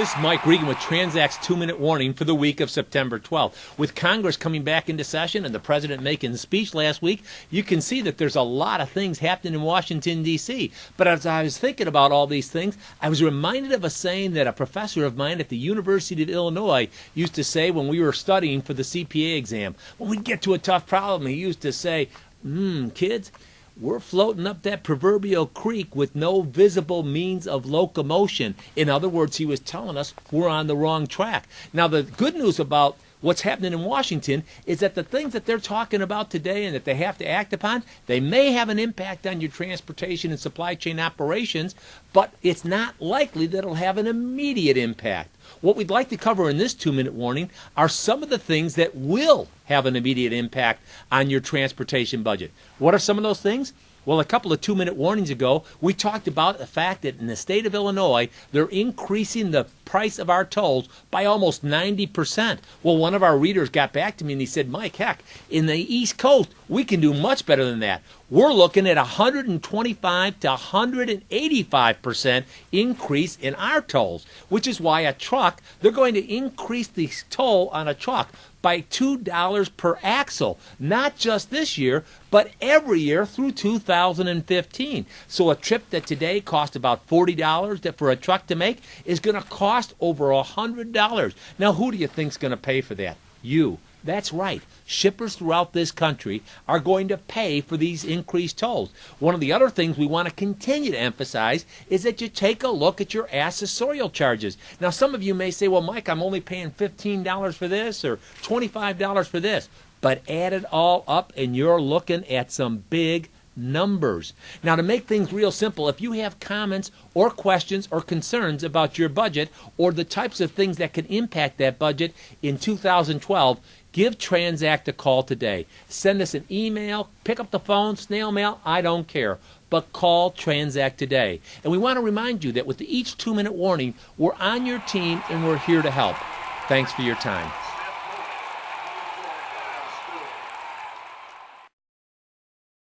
This is Mike Regan with TranzAct's 2-minute warning for the week of September 12th. With Congress coming back into session and the president making a speech last week, you can see that there's a lot of things happening in Washington, D.C. But as I was thinking about all these things, I was reminded of a saying that a professor of mine at the University of Illinois used to say when we were studying for the CPA exam. When we'd get to a tough problem, he used to say, kids, we're floating up that proverbial creek with no visible means of locomotion. In other words, he was telling us we're on the wrong track. Now, the good news about what's happening in Washington is that the things that they're talking about today and that they have to act upon, they may have an impact on your transportation and supply chain operations, but it's not likely that it'll have an immediate impact. What we'd like to cover in this 2-minute warning are some of the things that will have an immediate impact on your transportation budget. What are some of those things? Well, a couple of 2-minute warnings ago, we talked about the fact that in the state of Illinois, they're increasing the price of our tolls by almost 90%. Well, one of our readers got back to me and he said, Mike, heck, in the East Coast, we can do much better than that. We're looking at 125 to 185% increase in our tolls, which is why a truck, they're going to increase the toll on a truck by $2 per axle, not just this year, but every year through 2015. So a trip that today cost about $40 for a truck to make is going to cost over $100. Now, who do you think is going to pay for that? You. That's right. Shippers throughout this country are going to pay for these increased tolls. One of the other things we want to continue to emphasize is that you take a look at your accessorial charges. Now, some of you may say, well, Mike, I'm only paying $15 for this or $25 for this. But add it all up and you're looking at some big numbers. Now, to make things real simple, if you have comments or questions or concerns about your budget or the types of things that can impact that budget in 2012, give TranzAct a call today. Send us an email, pick up the phone, snail mail, I don't care. But call TranzAct today. And we want to remind you that with each 2-minute warning, we're on your team and we're here to help. Thanks for your time.